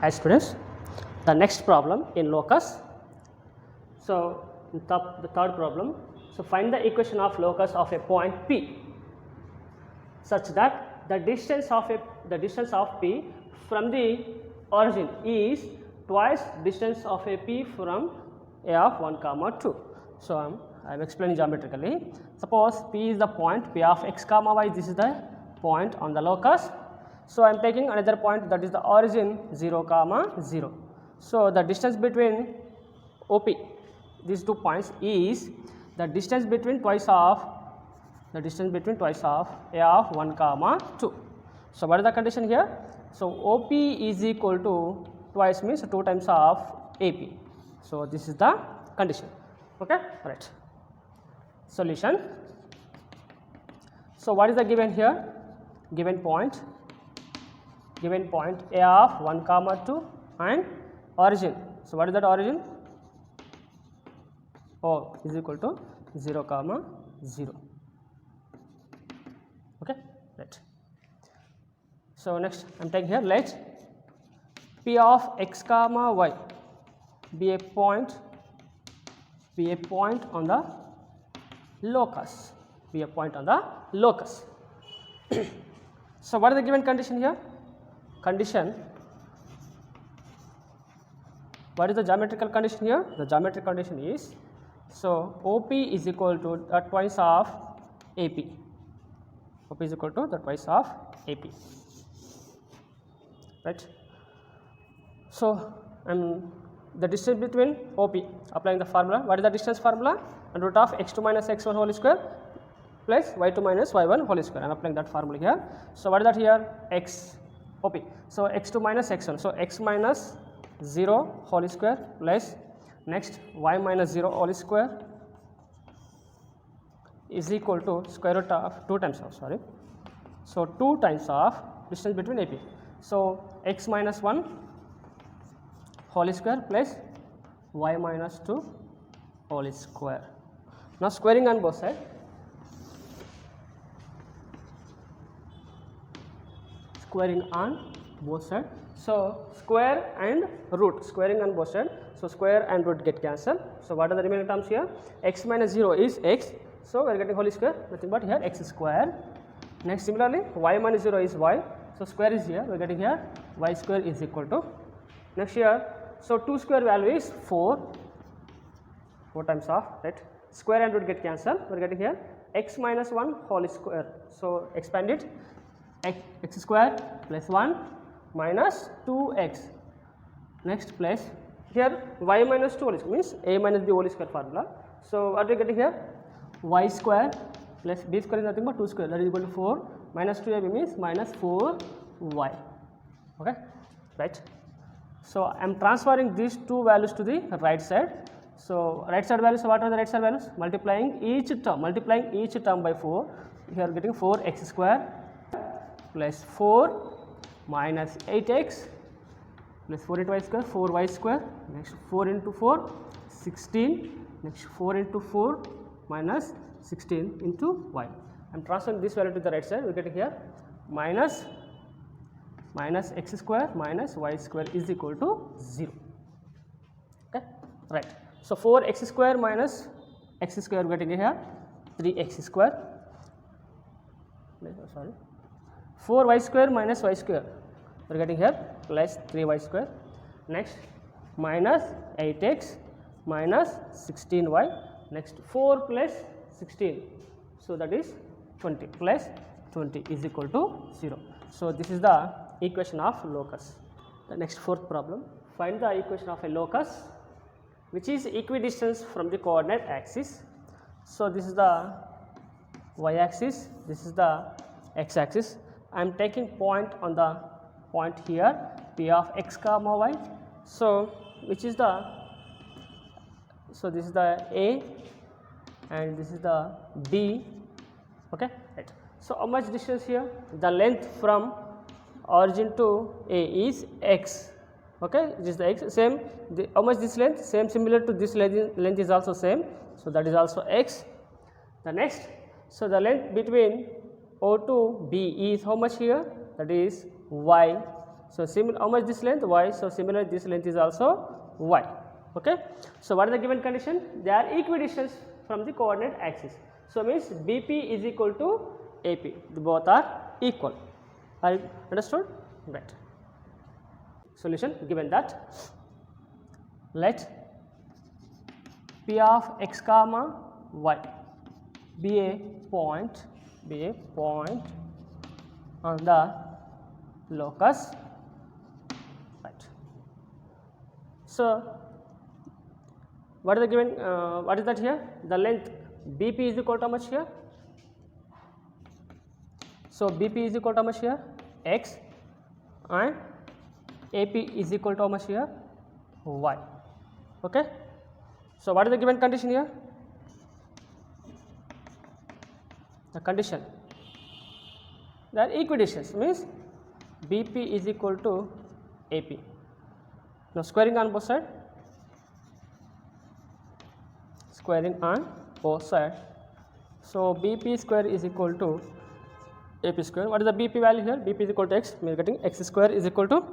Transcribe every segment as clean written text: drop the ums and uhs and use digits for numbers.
Hi students, the next problem in locus. So, the third problem. So, find the equation of locus of a point P such that the distance of P from the origin is twice distance of a P from A of 1 comma 2. So, I am explaining geometrically. Suppose P is the point P of x comma y, this is the point on the locus. So, I am taking another point, that is the origin 0 comma 0. So, the distance between OP, these 2 points, is the distance between twice of A of 1 comma 2. So, what is the condition here? So, OP is equal to twice means 2 times of AP. So, this is the condition. Okay, right. Solution. So, what is the given here? Given point A of 1 comma 2 and origin. So, what is that origin? O is equal to 0 comma 0. Okay, right. So, next I am taking here, let P of x comma y be a point on the locus. So, what is the given condition here? What is the geometrical condition here? The geometric condition is, so OP is equal to the twice of AP. OP is equal to the twice of AP. Right. So, the distance between OP, applying the formula. What is the distance formula? Under root of x2 minus x1 whole square plus y2 minus y1 whole square. I am applying that formula here. So, what is that here? X OP. So, x2 minus x1. So, x minus 0 whole square plus next y minus 0 whole square is equal to square root of 2 times of, So, 2 times of distance between AP. So, x minus 1 whole square plus y minus 2 whole square. Now, squaring on both sides. So, square and root, squaring on both sides. So, square and root get cancelled. So, what are the remaining terms here? X minus 0 is x. So, we are getting whole square, nothing but here x square. Next, similarly, y minus 0 is y. So, square is here, we are getting here y square is equal to. Next here, so 2 square value is 4 times of, right? Square and root get cancelled, we are getting here x minus 1 whole square. So, expand it, x square plus 1 minus 2x. Next place here y minus 2 whole square means a minus b whole square formula. So, what are we getting here? Y square plus b square is nothing but 2 square, that is equal to 4 minus 2ab means minus 4y. Okay, right. So, I am transferring these two values to the right side. So, right side values, what are the right side values? Multiplying each term by 4, we are getting 4x square plus 4 minus 8x plus 4 into y square, 4y square, next 4 into 4, 16, next 4 into 4 minus 16 into y. I am transferring this value to the right side, we are getting here minus x square minus y square is equal to 0. Okay, right. So, 4x square minus x square we are getting here 3x square, 4y square minus y square we are getting here plus 3y square. Next minus 8x minus 16y, next 4 plus 16. So, that is 20 plus 20 is equal to 0. So, this is the equation of locus. The next fourth problem, find the equation of a locus which is equidistant from the coordinate axis. So, this is the y axis, this is the x axis. I am taking point on the point here P of x comma y. So, which is the, so this is the A and this is the B. Okay, right. So, how much distance here? The length from origin to A is x. Okay, this is the x, same, how much this length? Same, similar to this length is also same. So, that is also x. The next, so the length between O to B is how much here? That is y. So how much this length? Y. So similarly this length is also y. Okay. So what is the given condition? They are equidistant from the coordinate axis. So means BP is equal to AP. The both are equal. Are you understood? Right. Solution given that let P of x comma y be a point on the locus, right. So what is the given what is that here? The length BP is equal to how much here? So BP is equal to how much here? X, and AP is equal to how much here? Y. Okay. So what is the given condition here? The condition, they are equidistant, means BP is equal to AP. Now squaring on both sides, squaring on both sides. So BP square is equal to AP square. What is the BP value here? BP is equal to x, we are getting x square is equal to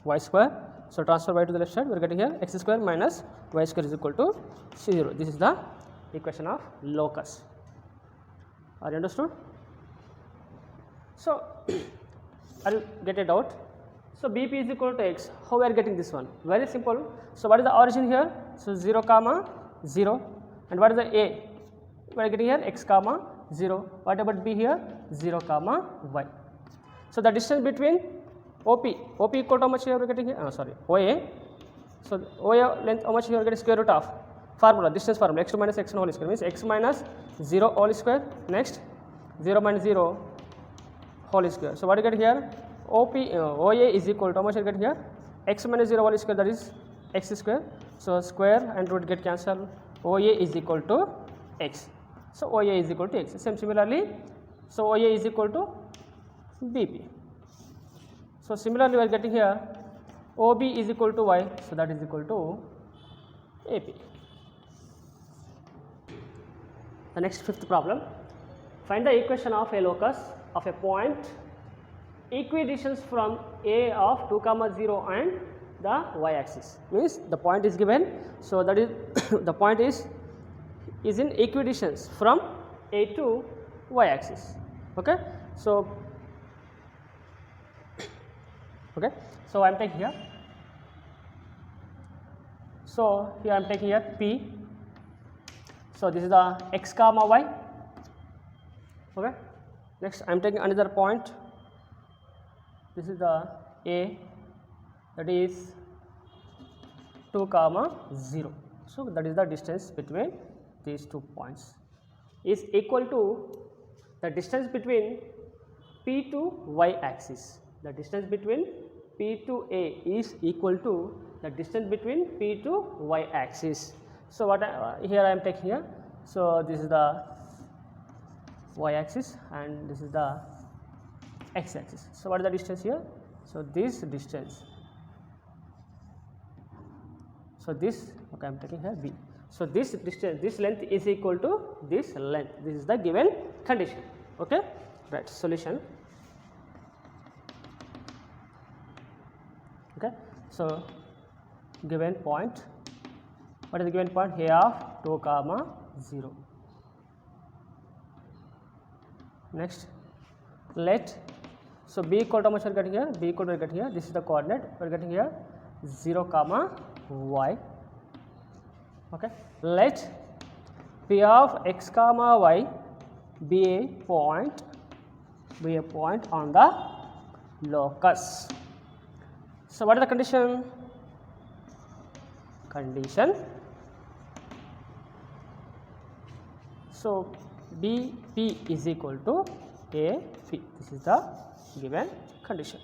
y square. So transfer y to the left side, we are getting here x square minus y square is equal to 0. This is the equation of locus. Are you understood? So are you get a doubt? So BP is equal to x. How we are getting this one? Very simple. So what is the origin here? So 0 comma 0. And what is the A? We are getting here x comma 0. What about B here? 0 comma y. So the distance between OP equal to how much here we are getting here? OA. So OA length how much here we are getting square root of formula, distance formula, x2 minus x1 whole square means x minus 0 whole square, next 0 minus 0 whole square. So what you get here? OA is equal to how much you get here? X minus 0 whole square, that is x square. So square and root get cancelled. OA is equal to x. So OA is equal to x. Similarly, so OA is equal to BP. So similarly we are getting here OB is equal to y. So that is equal to AP. The next fifth problem, find the equation of a locus of a point equidistant from A of 2 comma 0 and the y axis. Means the point is given, so that is the point is in equidistance from A to y axis. Okay. So I am taking here. So here I am taking here P. So this is the x comma y. Okay. Next I am taking another point. This is the A, that is 2 comma 0. So that is the distance between these 2 points is equal to the distance between P to y axis. The distance between P to A is equal to the distance between P to y axis. So what here I am taking here. So this is the y axis and this is the x axis. So what is the distance here? So this distance. So this, okay, I am taking here B. So this distance, this length is equal to this length. This is the given condition. Okay, right. Solution. Okay, so given point. What is the given point? A of 2 comma 0. Next, let, so B equal to how much we are getting here? B equal to we are getting here. This is the coordinate. We are getting here 0 comma y. Okay. Let P of x comma y be a point on the locus. So what is the condition? So BP is equal to AP. This is the given condition.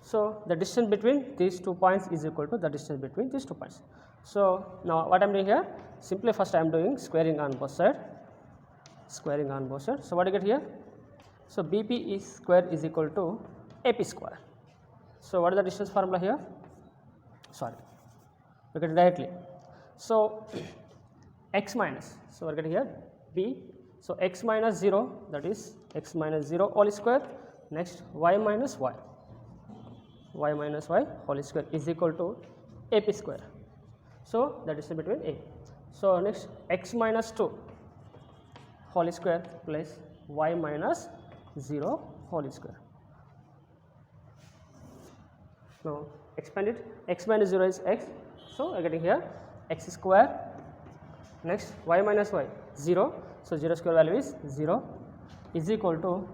So the distance between these 2 points is equal to the distance between these 2 points. So now what I am doing here? Simply first I am doing squaring on both sides. So what do you get here? So BP is square is equal to AP square. So what is the distance formula here? Sorry, we get it directly. So x minus, so we are getting here B. So x minus 0, that is x minus 0 all square. Next y minus y. y minus y whole square is equal to AP square. So that is between A. So next x minus 2 whole square plus y minus 0 whole square. Now expand it, x minus 0 is x, so we are getting here x square, next y minus y 0, so 0 square value is 0 is equal to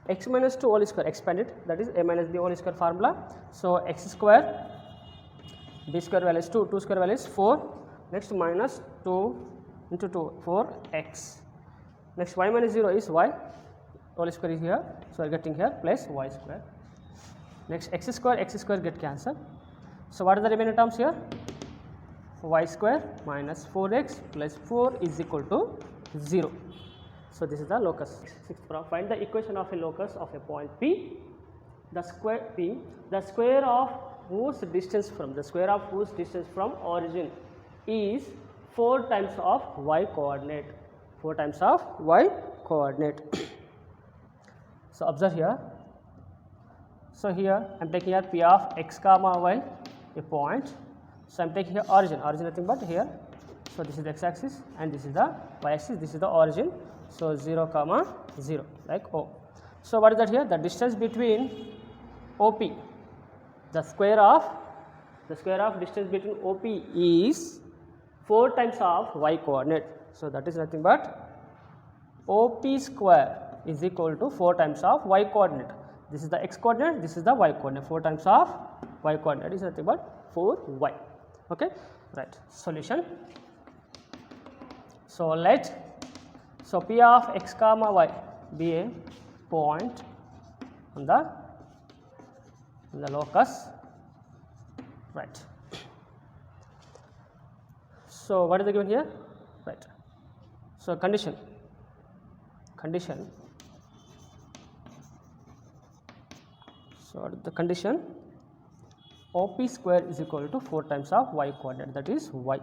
x minus 2 whole square expanded, that is a minus b whole square formula. So x square, b square value is 2, 2 square value is 4, next minus 2 into 2 4x, next y minus 0 is y whole square is here, so we are getting here plus y square, next x square get cancelled. So what are the remaining terms here? Y square minus 4x plus 4 is equal to 0. So this is the locus. Sixth problem, find the equation of a locus of a point P. The square P, the square of whose distance from origin is 4 times of y coordinate. 4 times of y coordinate. So observe here. So here I am taking here P of x comma y, a point. So I am taking here origin nothing but here. So this is the x axis and this is the y axis, this is the origin. So 0 comma 0 like O. So what is that here? The distance between OP, the square of distance between OP is 4 times of y coordinate. So that is nothing but OP square is equal to 4 times of y coordinate. This is the x coordinate, this is the y coordinate. 4 times of y coordinate is nothing but 4y. Okay, right. Solution. So let P of x comma y be a point on the locus, right. So what is the given here, right. So condition so the condition OP square is equal to 4 times of y coordinate, that is y.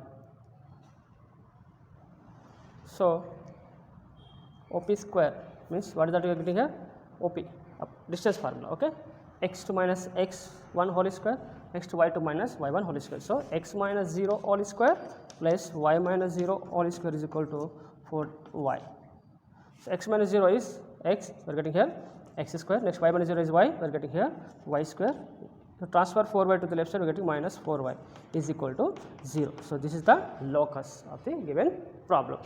So OP square means what is that we are getting here? OP distance formula, okay. X to minus x1 whole square, next y to minus y1 whole square. So x minus 0 whole square plus y minus 0 whole square is equal to 4y. So x minus 0 is x, we are getting here x square, next y minus 0 is y, we are getting here y square. So transfer 4y to the left side, we are getting minus 4y is equal to 0. So this is the locus of the given problem.